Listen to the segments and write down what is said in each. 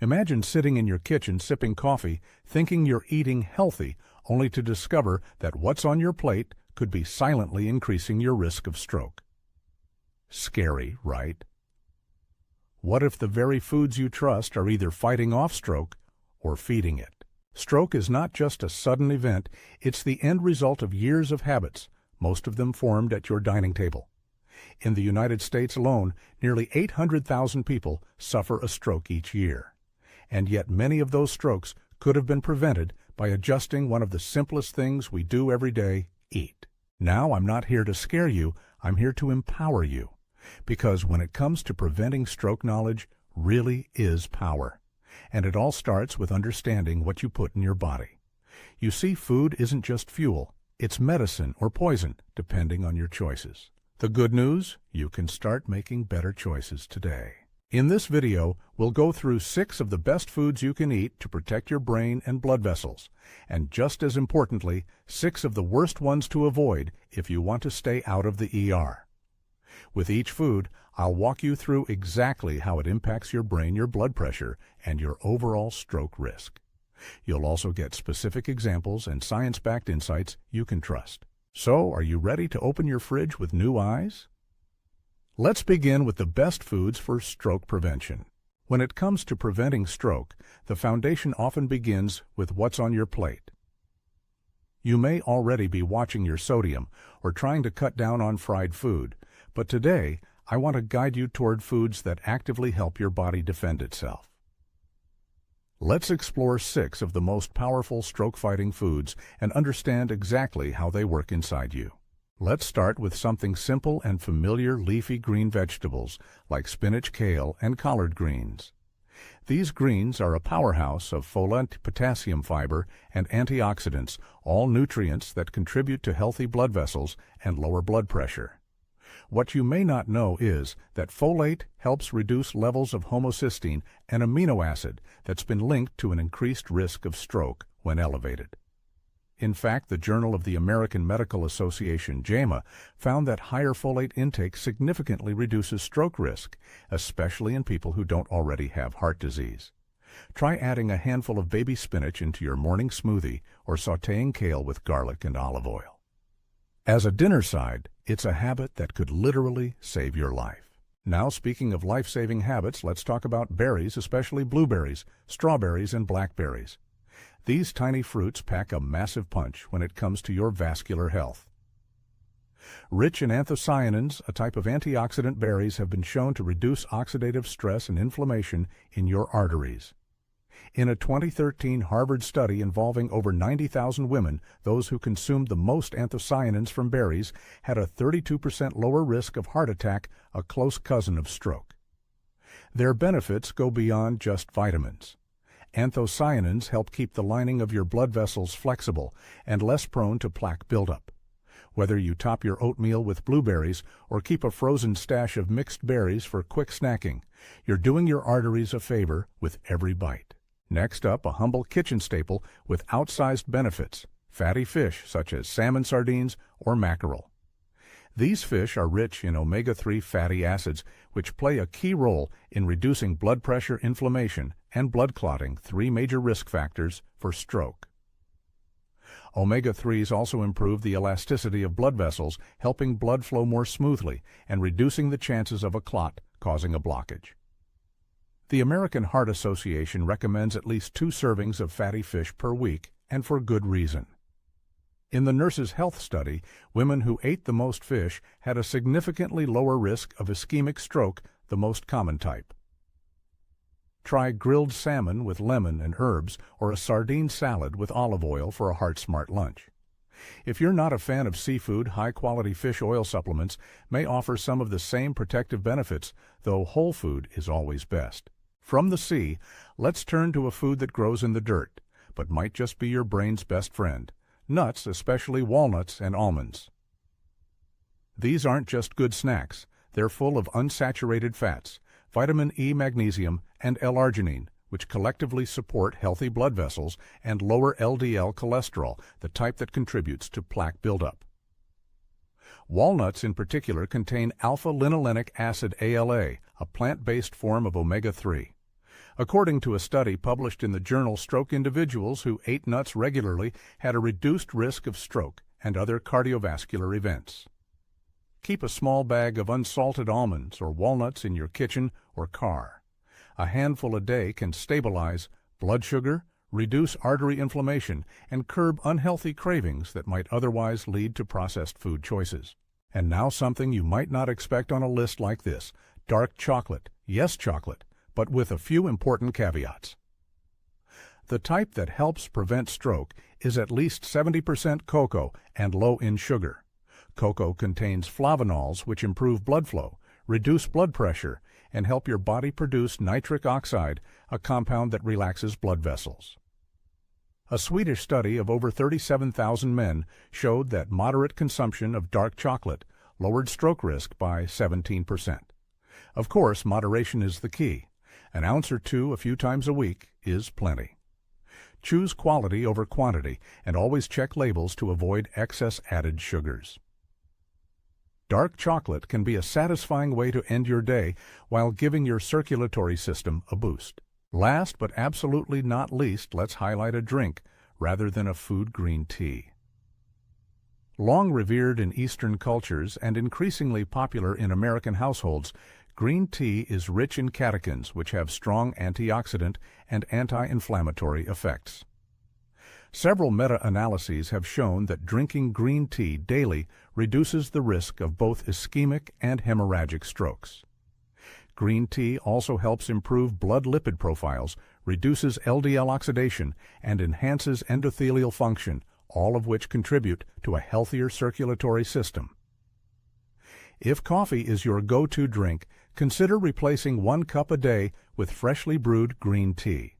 Imagine sitting in your kitchen sipping coffee, thinking you're eating healthy, only to discover that what's on your plate could be silently increasing your risk of stroke. Scary, right? What if the very foods you trust are either fighting off stroke or feeding it? Stroke is not just a sudden event, it's the end result of years of habits, most of them formed at your dining table. In the United States alone, nearly 800,000 people suffer a stroke each year. And yet many of those strokes could have been prevented by adjusting one of the simplest things we do every day: eat. Now, I'm not here to scare you, I'm here to empower you. Because when it comes to preventing stroke, knowledge really is power. And it all starts with understanding what you put in your body. You see, food isn't just fuel, it's medicine or poison, depending on your choices. The good news, you can start making better choices today. In this video, we'll go through 6 of the best foods you can eat to protect your brain and blood vessels, and just as importantly, 6 of the worst ones to avoid if you want to stay out of the ER. With each food, I'll walk you through exactly how it impacts your brain, your blood pressure, and your overall stroke risk. You'll also get specific examples and science-backed insights you can trust. So, are you ready to open your fridge with new eyes? Let's begin with the best foods for stroke prevention. When it comes to preventing stroke, the foundation often begins with what's on your plate. You may already be watching your sodium or trying to cut down on fried food, but today I want to guide you toward foods that actively help your body defend itself. Let's explore 6 of the most powerful stroke-fighting foods and understand exactly how they work inside you. Let's start with something simple and familiar: leafy green vegetables like spinach, kale, and collard greens. These greens are a powerhouse of folate, potassium fiber, and antioxidants, all nutrients that contribute to healthy blood vessels and lower blood pressure. What you may not know is that folate helps reduce levels of homocysteine, an amino acid that's been linked to an increased risk of stroke when elevated. In fact, the Journal of the American Medical Association, JAMA, found that higher folate intake significantly reduces stroke risk, especially in people who don't already have heart disease. Try adding a handful of baby spinach into your morning smoothie or sautéing kale with garlic and olive oil. As a dinner side, it's a habit that could literally save your life. Now, speaking of life-saving habits, let's talk about berries, especially blueberries, strawberries, and blackberries. These tiny fruits pack a massive punch when it comes to your vascular health. Rich in anthocyanins, a type of antioxidant, berries have been shown to reduce oxidative stress and inflammation in your arteries. In a 2013 Harvard study involving over 90,000 women, those who consumed the most anthocyanins from berries had a 32% lower risk of heart attack, a close cousin of stroke. Their benefits go beyond just vitamins. Anthocyanins help keep the lining of your blood vessels flexible and less prone to plaque buildup. Whether you top your oatmeal with blueberries or keep a frozen stash of mixed berries for quick snacking, you're doing your arteries a favor with every bite. Next up, a humble kitchen staple with outsized benefits: fatty fish such as salmon, sardines, or mackerel. These fish are rich in omega-3 fatty acids, which play a key role in reducing blood pressure, inflammation, and blood clotting, 3 major risk factors for stroke. Omega-3s also improve the elasticity of blood vessels, helping blood flow more smoothly and reducing the chances of a clot causing a blockage. The American Heart Association recommends at least 2 servings of fatty fish per week, and for good reason. In the Nurses' Health Study, women who ate the most fish had a significantly lower risk of ischemic stroke, the most common type. Try grilled salmon with lemon and herbs or a sardine salad with olive oil for a heart-smart lunch. If you're not a fan of seafood, high-quality fish oil supplements may offer some of the same protective benefits, though whole food is always best. From the sea, let's turn to a food that grows in the dirt, but might just be your brain's best friend: nuts, especially walnuts and almonds. These aren't just good snacks, they're full of unsaturated fats, vitamin E, magnesium, and L-arginine, which collectively support healthy blood vessels and lower LDL cholesterol, the type that contributes to plaque buildup. Walnuts in particular contain alpha-linolenic acid, ALA, a plant-based form of omega-3. According to a study published in the journal Stroke, individuals who ate nuts regularly had a reduced risk of stroke and other cardiovascular events. Keep a small bag of unsalted almonds or walnuts in your kitchen or car. A handful a day can stabilize blood sugar, reduce artery inflammation, and curb unhealthy cravings that might otherwise lead to processed food choices. And now something you might not expect on a list like this: dark chocolate. Yes, chocolate, but with a few important caveats. The type that helps prevent stroke is at least 70% cocoa and low in sugar. Cocoa contains flavonols which improve blood flow, reduce blood pressure, and help your body produce nitric oxide, a compound that relaxes blood vessels. A Swedish study of over 37,000 men showed that moderate consumption of dark chocolate lowered stroke risk by 17%. Of course, moderation is the key. An ounce or two a few times a week is plenty. Choose quality over quantity and always check labels to avoid excess added sugars. Dark chocolate can be a satisfying way to end your day while giving your circulatory system a boost. Last but absolutely not least, let's highlight a drink rather than a food: green tea. Long revered in Eastern cultures and increasingly popular in American households, green tea is rich in catechins which have strong antioxidant and anti-inflammatory effects. Several meta-analyses have shown that drinking green tea daily reduces the risk of both ischemic and hemorrhagic strokes. Green tea also helps improve blood lipid profiles, reduces LDL oxidation, and enhances endothelial function, all of which contribute to a healthier circulatory system. If coffee is your go-to drink, consider replacing 1 cup a day with freshly brewed green tea.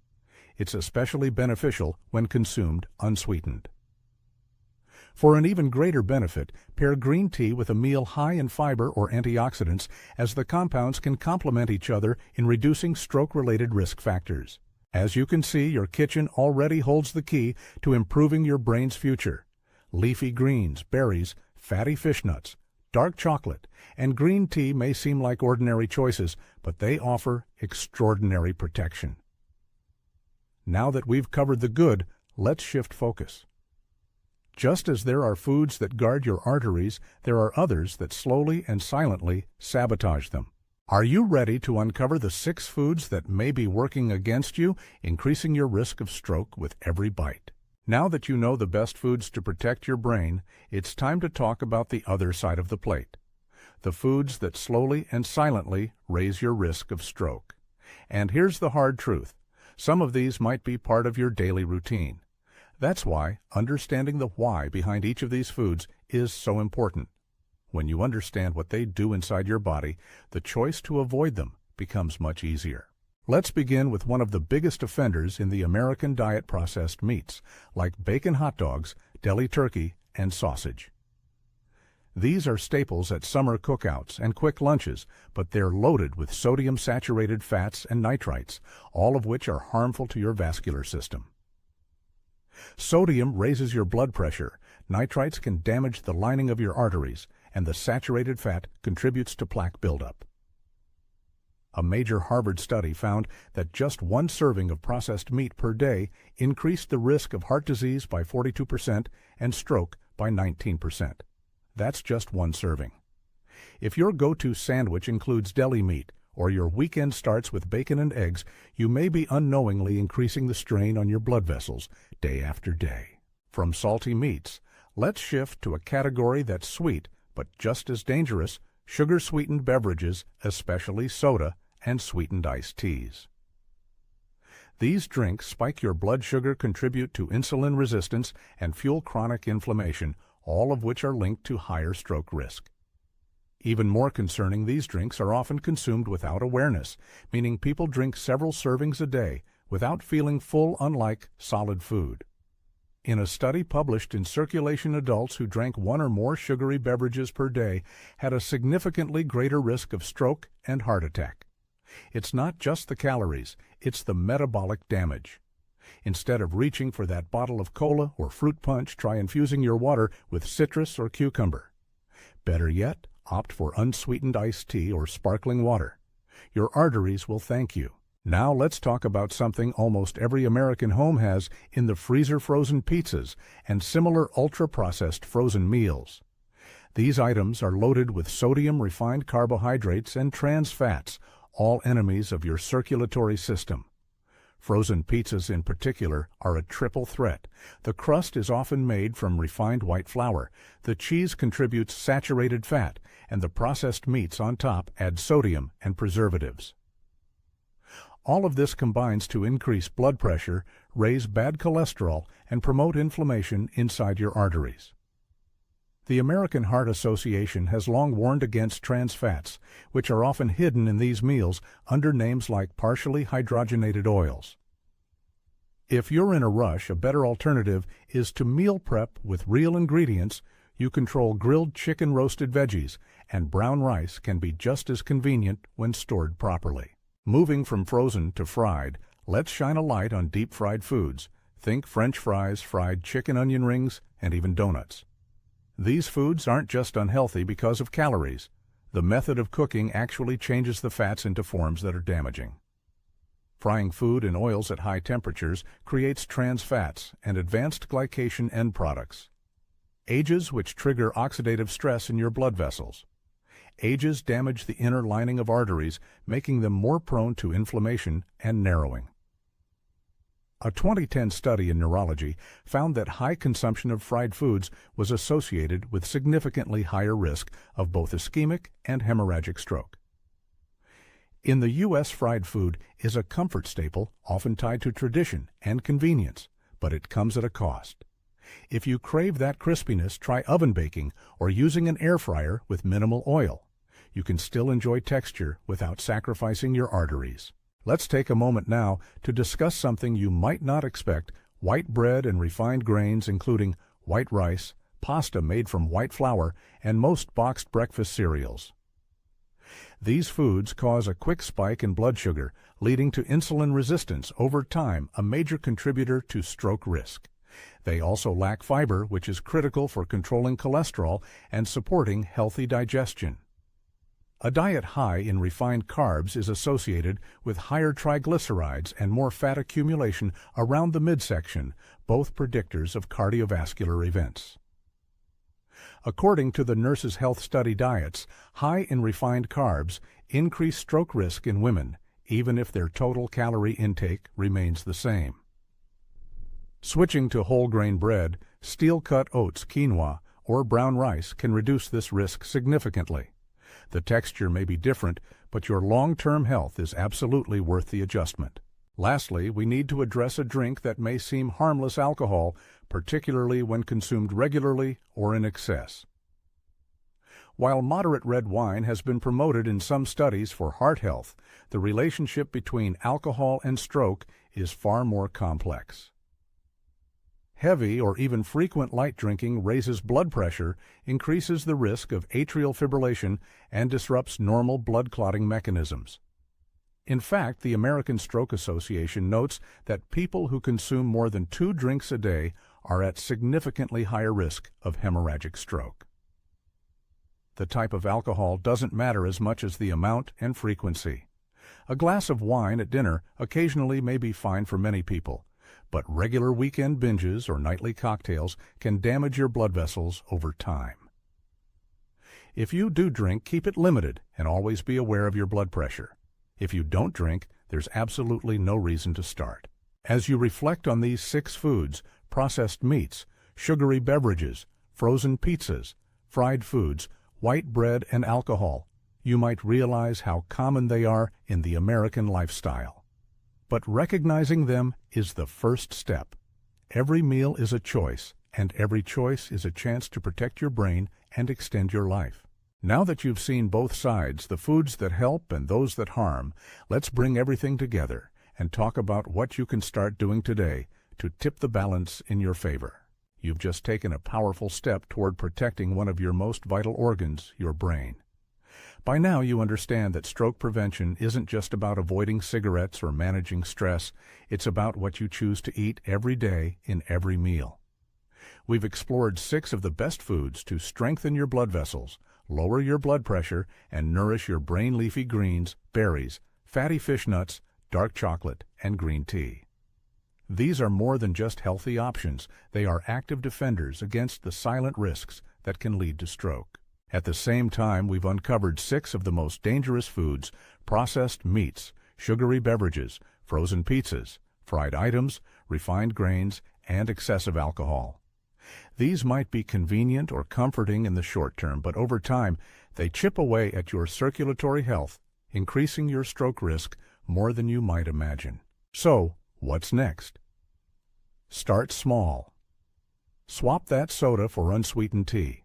It's especially beneficial when consumed unsweetened. For an even greater benefit, pair green tea with a meal high in fiber or antioxidants, as the compounds can complement each other in reducing stroke-related risk factors. As you can see, your kitchen already holds the key to improving your brain's future. Leafy greens, berries, fatty fish nuts, dark chocolate, and green tea may seem like ordinary choices, but they offer extraordinary protection. Now that we've covered the good, let's shift focus. Just as there are foods that guard your arteries, there are others that slowly and silently sabotage them. Are you ready to uncover the 6 foods that may be working against you, increasing your risk of stroke with every bite? Now that you know the best foods to protect your brain, it's time to talk about the other side of the plate. The foods that slowly and silently raise your risk of stroke. And here's the hard truth. Some of these might be part of your daily routine. That's why understanding the why behind each of these foods is so important. When you understand what they do inside your body, the choice to avoid them becomes much easier. Let's begin with one of the biggest offenders in the American diet: processed meats, like bacon hot dogs, deli turkey, and sausage. These are staples at summer cookouts and quick lunches, but they're loaded with sodium-saturated fats and nitrites, all of which are harmful to your vascular system. Sodium raises your blood pressure, nitrites can damage the lining of your arteries, and the saturated fat contributes to plaque buildup. A major Harvard study found that just 1 serving of processed meat per day increased the risk of heart disease by 42% and stroke by 19%. That's just 1 serving. If your go-to sandwich includes deli meat, or your weekend starts with bacon and eggs, you may be unknowingly increasing the strain on your blood vessels day after day. From salty meats, let's shift to a category that's sweet, but just as dangerous: sugar-sweetened beverages, especially soda and sweetened iced teas. These drinks spike your blood sugar, contribute to insulin resistance, and fuel chronic inflammation, all of which are linked to higher stroke risk. Even more concerning, these drinks are often consumed without awareness, meaning people drink several servings a day without feeling full, unlike solid food. In a study published in Circulation, adults who drank 1 or more sugary beverages per day had a significantly greater risk of stroke and heart attack. It's not just the calories, it's the metabolic damage. Instead of reaching for that bottle of cola or fruit punch, try infusing your water with citrus or cucumber. Better yet, opt for unsweetened iced tea or sparkling water. Your arteries will thank you. Now let's talk about something almost every American home has in the freezer: frozen pizzas and similar ultra-processed frozen meals. These items are loaded with sodium, refined carbohydrates, and trans fats, all enemies of your circulatory system. Frozen pizzas in particular are a triple threat. The crust is often made from refined white flour, the cheese contributes saturated fat, and the processed meats on top add sodium and preservatives. All of this combines to increase blood pressure, raise bad cholesterol, and promote inflammation inside your arteries. The American Heart Association has long warned against trans fats, which are often hidden in these meals under names like partially hydrogenated oils. If you're in a rush, a better alternative is to meal prep with real ingredients. You control grilled chicken, roasted veggies, and brown rice can be just as convenient when stored properly. Moving from frozen to fried, let's shine a light on deep-fried foods. Think French fries, fried chicken, onion rings, and even donuts. These foods aren't just unhealthy because of calories. The method of cooking actually changes the fats into forms that are damaging. Frying food in oils at high temperatures creates trans fats and advanced glycation end products. Ages which trigger oxidative stress in your blood vessels. Ages damage the inner lining of arteries, making them more prone to inflammation and narrowing. A 2010 study in neurology found that high consumption of fried foods was associated with significantly higher risk of both ischemic and hemorrhagic stroke. In the U.S., fried food is a comfort staple often tied to tradition and convenience, but it comes at a cost. If you crave that crispiness, try oven baking or using an air fryer with minimal oil. You can still enjoy texture without sacrificing your arteries. Let's take a moment now to discuss something you might not expect: white bread and refined grains, including white rice, pasta made from white flour, and most boxed breakfast cereals. These foods cause a quick spike in blood sugar, leading to insulin resistance over time, a major contributor to stroke risk. They also lack fiber, which is critical for controlling cholesterol and supporting healthy digestion. A diet high in refined carbs is associated with higher triglycerides and more fat accumulation around the midsection, both predictors of cardiovascular events. According to the Nurses' Health Study, diets high in refined carbs increase stroke risk in women, even if their total calorie intake remains the same. Switching to whole grain bread, steel-cut oats, quinoa, or brown rice can reduce this risk significantly. The texture may be different, but your long-term health is absolutely worth the adjustment. Lastly, we need to address a drink that may seem harmless: alcohol, particularly when consumed regularly or in excess. While moderate red wine has been promoted in some studies for heart health, the relationship between alcohol and stroke is far more complex. Heavy or even frequent light drinking raises blood pressure, increases the risk of atrial fibrillation, and disrupts normal blood clotting mechanisms. In fact, the American Stroke Association notes that people who consume more than 2 drinks a day are at significantly higher risk of hemorrhagic stroke. The type of alcohol doesn't matter as much as the amount and frequency. A glass of wine at dinner occasionally may be fine for many people, but regular weekend binges or nightly cocktails can damage your blood vessels over time. If you do drink, keep it limited and always be aware of your blood pressure. If you don't drink, there's absolutely no reason to start. As you reflect on these 6 foods: processed meats, sugary beverages, frozen pizzas, fried foods, white bread, and alcohol, you might realize how common they are in the American lifestyle. But recognizing them is the first step. Every meal is a choice, and every choice is a chance to protect your brain and extend your life. Now that you've seen both sides, the foods that help and those that harm, let's bring everything together and talk about what you can start doing today to tip the balance in your favor. You've just taken a powerful step toward protecting one of your most vital organs, your brain. By now you understand that stroke prevention isn't just about avoiding cigarettes or managing stress. It's about what you choose to eat every day in every meal. We've explored 6 of the best foods to strengthen your blood vessels, lower your blood pressure, and nourish your brain: leafy greens, berries, fatty fish nuts, dark chocolate, and green tea. These are more than just healthy options. They are active defenders against the silent risks that can lead to stroke. At the same time, we've uncovered 6 of the most dangerous foods: processed meats, sugary beverages, frozen pizzas, fried items, refined grains, and excessive alcohol. These might be convenient or comforting in the short term, but over time, they chip away at your circulatory health, increasing your stroke risk more than you might imagine. So, what's next? Start small. Swap that soda for unsweetened tea.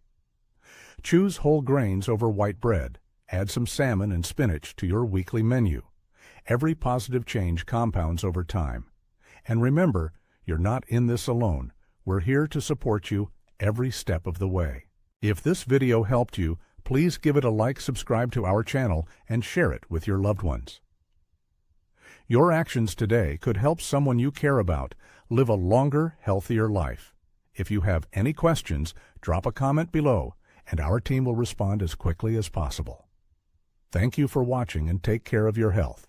Choose whole grains over white bread. Add some salmon and spinach to your weekly menu. Every positive change compounds over time. And remember, you're not in this alone. We're here to support you every step of the way. If this video helped you, please give it a like, subscribe to our channel, and share it with your loved ones. Your actions today could help someone you care about live a longer, healthier life. If you have any questions, drop a comment below, and our team will respond as quickly as possible. Thank you for watching, and take care of your health.